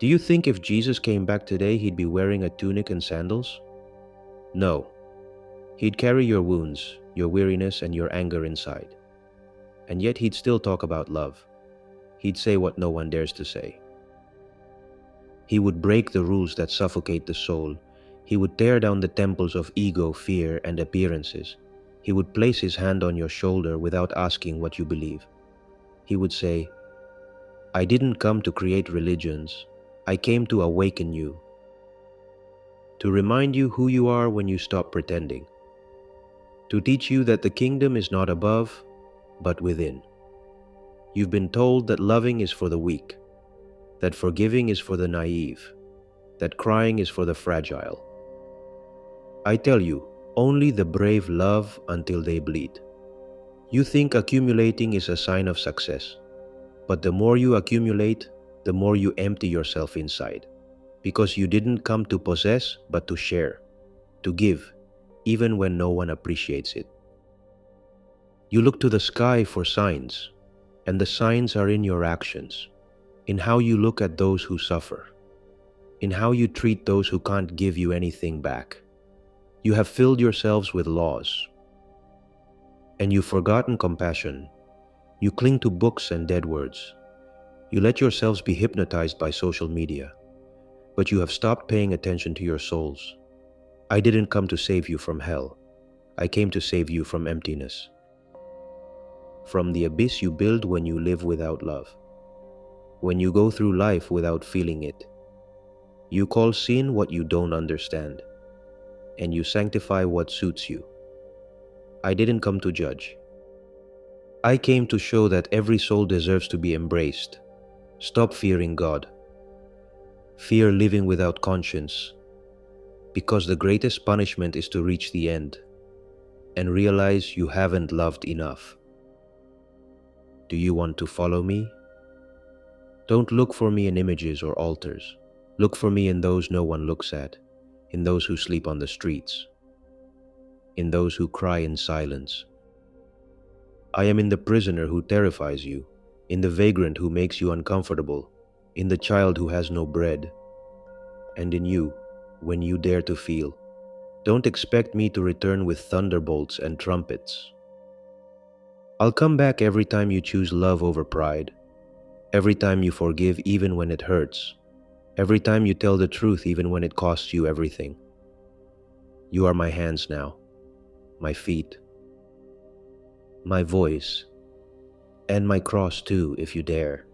Do you think if Jesus came back today, he'd be wearing a tunic and sandals? No. He'd carry your wounds, your weariness, and your anger inside. And yet he'd still talk about love. He'd say what no one dares to say. He would break the rules that suffocate the soul. He would tear down the temples of ego, fear, and appearances. He would place his hand on your shoulder without asking what you believe. He would say, "I didn't come to create religions. I came to awaken you. To remind you who you are when you stop pretending. To teach you that the kingdom is not above, but within. You've been told that loving is for the weak, that forgiving is for the naive, that crying is for the fragile. I tell you, only the brave love until they bleed. You think accumulating is a sign of success, but the more you accumulate, the more you empty yourself inside, because you didn't come to possess, but to share, to give, even when no one appreciates it. You look to the sky for signs, and the signs are in your actions, in how you look at those who suffer, in how you treat those who can't give you anything back. You have filled yourselves with laws, and you've forgotten compassion. You cling to books and dead words. You let yourselves be hypnotized by social media, but you have stopped paying attention to your souls. I didn't come to save you from hell. I came to save you from emptiness, from the abyss you build when you live without love, when you go through life without feeling it. You call sin what you don't understand, and you sanctify what suits you. I didn't come to judge. I came to show that every soul deserves to be embraced. Stop fearing God. Fear living without conscience, because the greatest punishment is to reach the end and realize you haven't loved enough. Do you want to follow me? Don't look for me in images or altars. Look for me in those no one looks at, in those who sleep on the streets, in those who cry in silence. I am in the prisoner who terrifies you, in the vagrant who makes you uncomfortable, in the child who has no bread, and in you, when you dare to feel. Don't expect me to return with thunderbolts and trumpets. I'll come back every time you choose love over pride, every time you forgive even when it hurts, every time you tell the truth even when it costs you everything. You are my hands now, my feet, my voice, and my cross too, if you dare.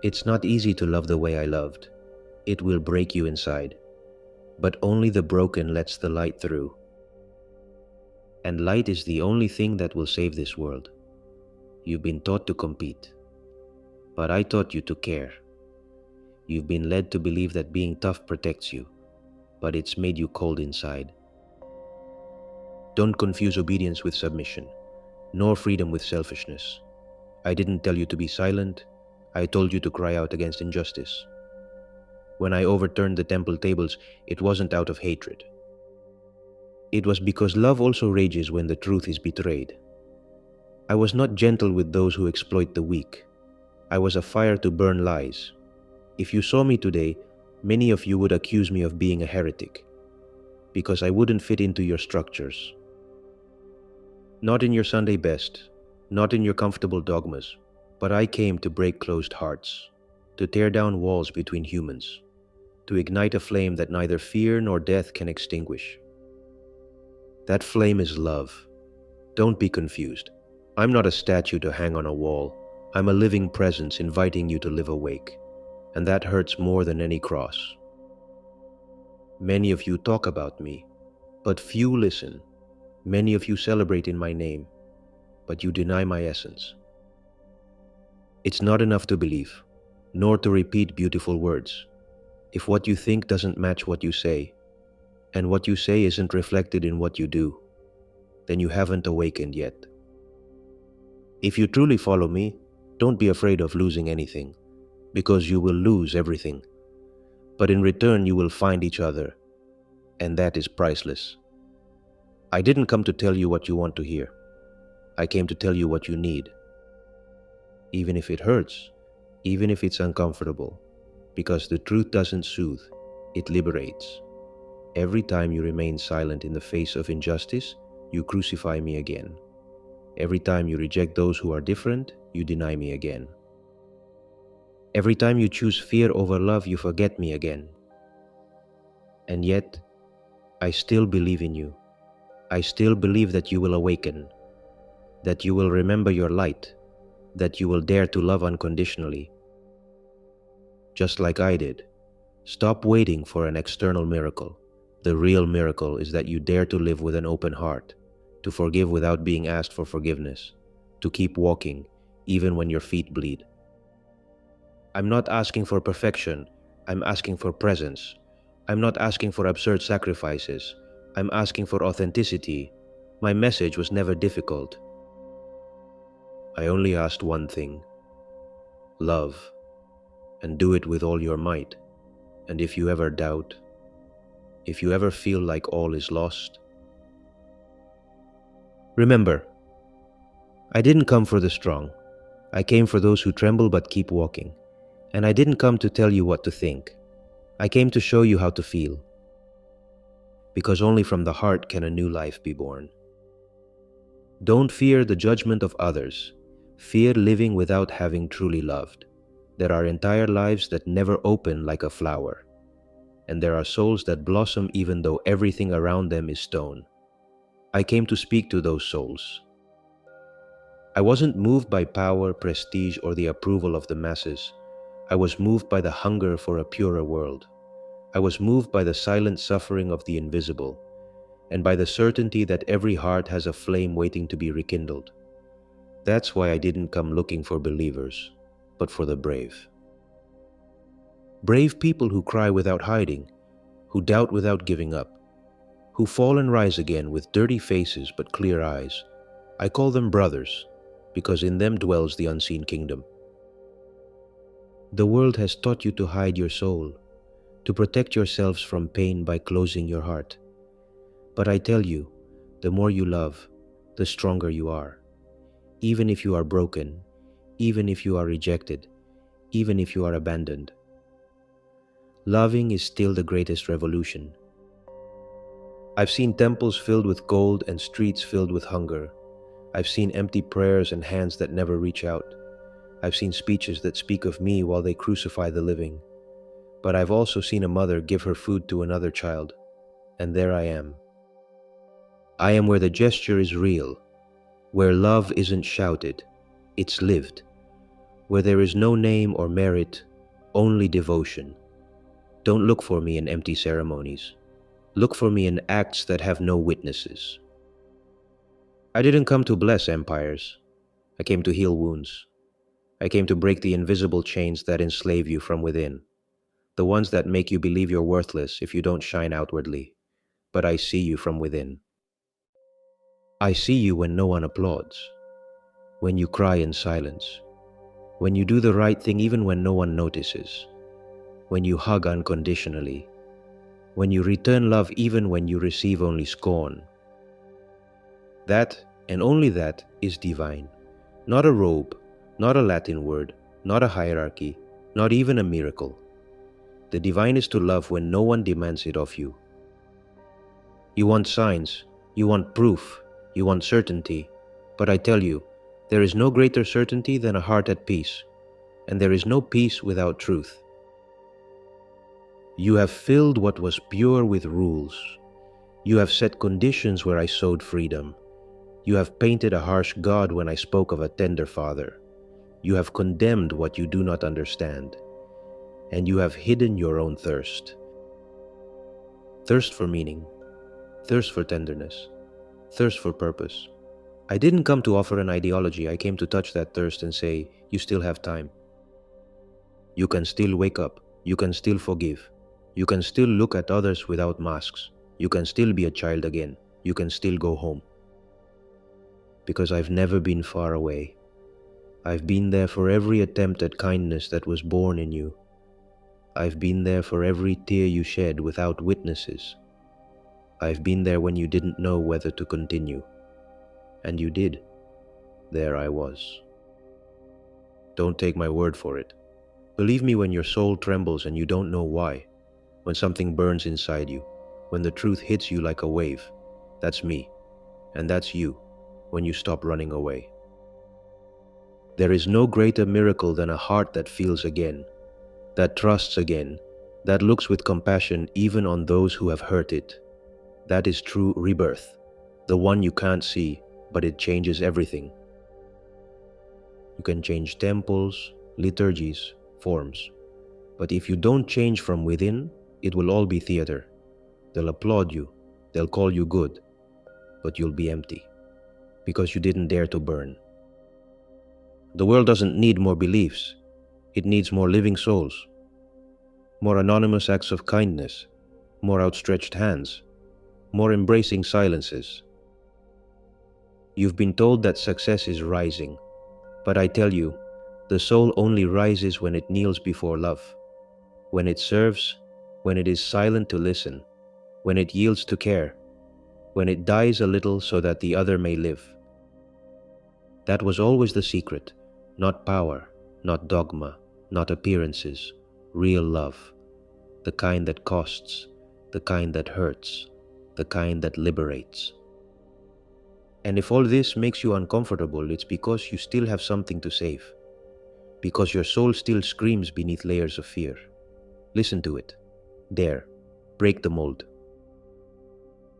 It's not easy to love the way I loved. It will break you inside, but only the broken lets the light through. And light is the only thing that will save this world. You've been taught to compete, but I taught you to care. You've been led to believe that being tough protects you, but it's made you cold inside. Don't confuse obedience with submission, nor freedom with selfishness. I didn't tell you to be silent. I told you to cry out against injustice. When I overturned the temple tables, it wasn't out of hatred. It was because love also rages when the truth is betrayed. I was not gentle with those who exploit the weak. I was a fire to burn lies. If you saw me today, many of you would accuse me of being a heretic, because I wouldn't fit into your structures. Not in your Sunday best, not in your comfortable dogmas, but I came to break closed hearts, to tear down walls between humans, to ignite a flame that neither fear nor death can extinguish. That flame is love. Don't be confused. I'm not a statue to hang on a wall. I'm a living presence inviting you to live awake, and that hurts more than any cross. Many of you talk about me, but few listen. Many of you celebrate in my name, but you deny my essence. It's not enough to believe, nor to repeat beautiful words. If what you think doesn't match what you say, and what you say isn't reflected in what you do, then you haven't awakened yet. If you truly follow me, don't be afraid of losing anything, because you will lose everything. But in return, you will find each other, and that is priceless. I didn't come to tell you what you want to hear. I came to tell you what you need. Even if it hurts, even if it's uncomfortable, because the truth doesn't soothe, it liberates. Every time you remain silent in the face of injustice, you crucify me again. Every time you reject those who are different, you deny me again. Every time you choose fear over love, you forget me again. And yet, I still believe in you. I still believe that you will awaken, that you will remember your light, that you will dare to love unconditionally. Just like I did. Stop waiting for an external miracle. The real miracle is that you dare to live with an open heart, to forgive without being asked for forgiveness, to keep walking even when your feet bleed. I'm not asking for perfection, I'm asking for presence. I'm not asking for absurd sacrifices, I'm asking for authenticity. My message was never difficult. I only asked one thing: love, and do it with all your might. And if you ever doubt, if you ever feel like all is lost, remember, I didn't come for the strong. I came for those who tremble but keep walking. And I didn't come to tell you what to think. I came to show you how to feel. Because only from the heart can a new life be born. Don't fear the judgment of others. Fear living without having truly loved. There are entire lives that never open like a flower. And there are souls that blossom even though everything around them is stone. I came to speak to those souls. I wasn't moved by power, prestige, or the approval of the masses. I was moved by the hunger for a purer world. I was moved by the silent suffering of the invisible, and by the certainty that every heart has a flame waiting to be rekindled. That's why I didn't come looking for believers, but for the brave. Brave people who cry without hiding, who doubt without giving up, who fall and rise again with dirty faces but clear eyes. I call them brothers, because in them dwells the unseen kingdom. The world has taught you to hide your soul, to protect yourselves from pain by closing your heart. But I tell you, the more you love, the stronger you are. Even if you are broken, even if you are rejected, even if you are abandoned. Loving is still the greatest revolution. I've seen temples filled with gold and streets filled with hunger. I've seen empty prayers and hands that never reach out. I've seen speeches that speak of me while they crucify the living. But I've also seen a mother give her food to another child. And there I am. I am where the gesture is real, where love isn't shouted, it's lived, where there is no name or merit, only devotion. Don't look for me in empty ceremonies. Look for me in acts that have no witnesses. I didn't come to bless empires. I came to heal wounds. I came to break the invisible chains that enslave you from within, the ones that make you believe you're worthless if you don't shine outwardly. But I see you from within. I see you when no one applauds, when you cry in silence, when you do the right thing even when no one notices, when you hug unconditionally, when you return love even when you receive only scorn. That, and only that, is divine. Not a robe, not a Latin word, not a hierarchy, not even a miracle. The divine is to love when no one demands it of you. You want signs, you want proof, you want certainty, but I tell you, there is no greater certainty than a heart at peace, and there is no peace without truth. You have filled what was pure with rules. You have set conditions where I sowed freedom. You have painted a harsh God when I spoke of a tender Father. You have condemned what you do not understand, and you have hidden your own thirst. Thirst for meaning, thirst for tenderness, thirst for purpose. I didn't come to offer an ideology, I came to touch that thirst and say, you still have time. You can still wake up, you can still forgive, you can still look at others without masks, you can still be a child again, you can still go home. Because I've never been far away. I've been there for every attempt at kindness that was born in you. I've been there for every tear you shed without witnesses. I've been there when you didn't know whether to continue. And you did. There I was. Don't take my word for it, Believe me when your soul trembles and you don't know why, when something burns inside you, when the truth hits you like a wave. That's me, and that's you, when you stop running away. There is no greater miracle than a heart that feels again, that trusts again, that looks with compassion even on those who have hurt it. That is true rebirth, the one you can't see, but it changes everything. You can change temples, liturgies, forms, but if you don't change from within, it will all be theater. They'll applaud you, they'll call you good, but you'll be empty, because you didn't dare to burn. The world doesn't need more beliefs, it needs more living souls, more anonymous acts of kindness, more outstretched hands, more embracing silences. You've been told that success is rising, but I tell you, the soul only rises when it kneels before love, when it serves, when it is silent to listen, when it yields to care, when it dies a little so that the other may live. That was always the secret, not power, not dogma, not appearances, real love, the kind that costs, the kind that hurts, the kind that liberates. And if all this makes you uncomfortable, it's because you still have something to save, because your soul still screams beneath layers of fear. Listen to it. Dare. Break the mold.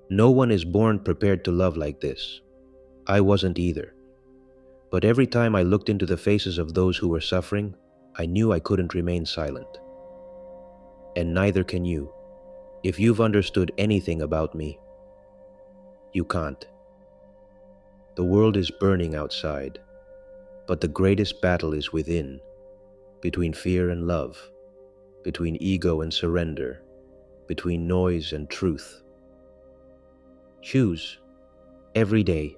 No one is born prepared to love like this. I wasn't either. But every time I looked into the faces of those who were suffering, I knew I couldn't remain silent. And neither can you. If you've understood anything about me, you can't. The world is burning outside, but the greatest battle is within, between fear and love, between ego and surrender, between noise and truth. Choose, every day,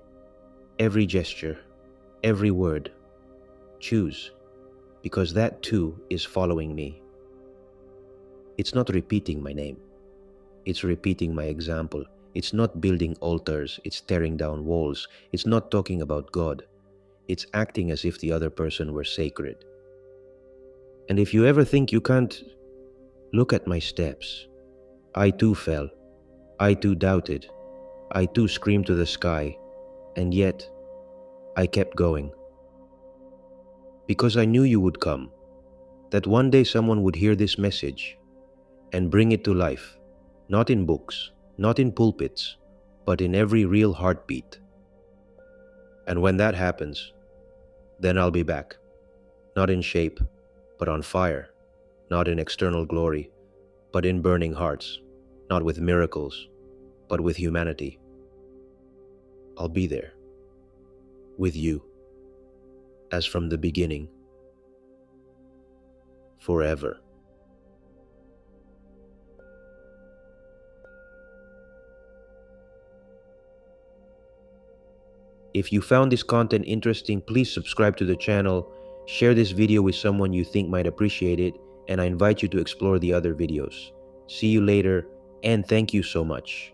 every gesture, every word. Choose, because that too is following me. It's not repeating my name. It's repeating my example. It's not building altars. It's tearing down walls. It's not talking about God. It's acting as if the other person were sacred. And if you ever think you can't, look at my steps. I too fell. I too doubted. I too screamed to the sky. And yet, I kept going. Because I knew you would come. That one day someone would hear this message and bring it to life. Not in books, not in pulpits, but in every real heartbeat. And when that happens, then I'll be back. Not in shape, but on fire. Not in external glory, but in burning hearts. Not with miracles, but with humanity. I'll be there. With you. As from the beginning. Forever. If you found this content interesting, please subscribe to the channel, share this video with someone you think might appreciate it, and I invite you to explore the other videos. See you later, and thank you so much.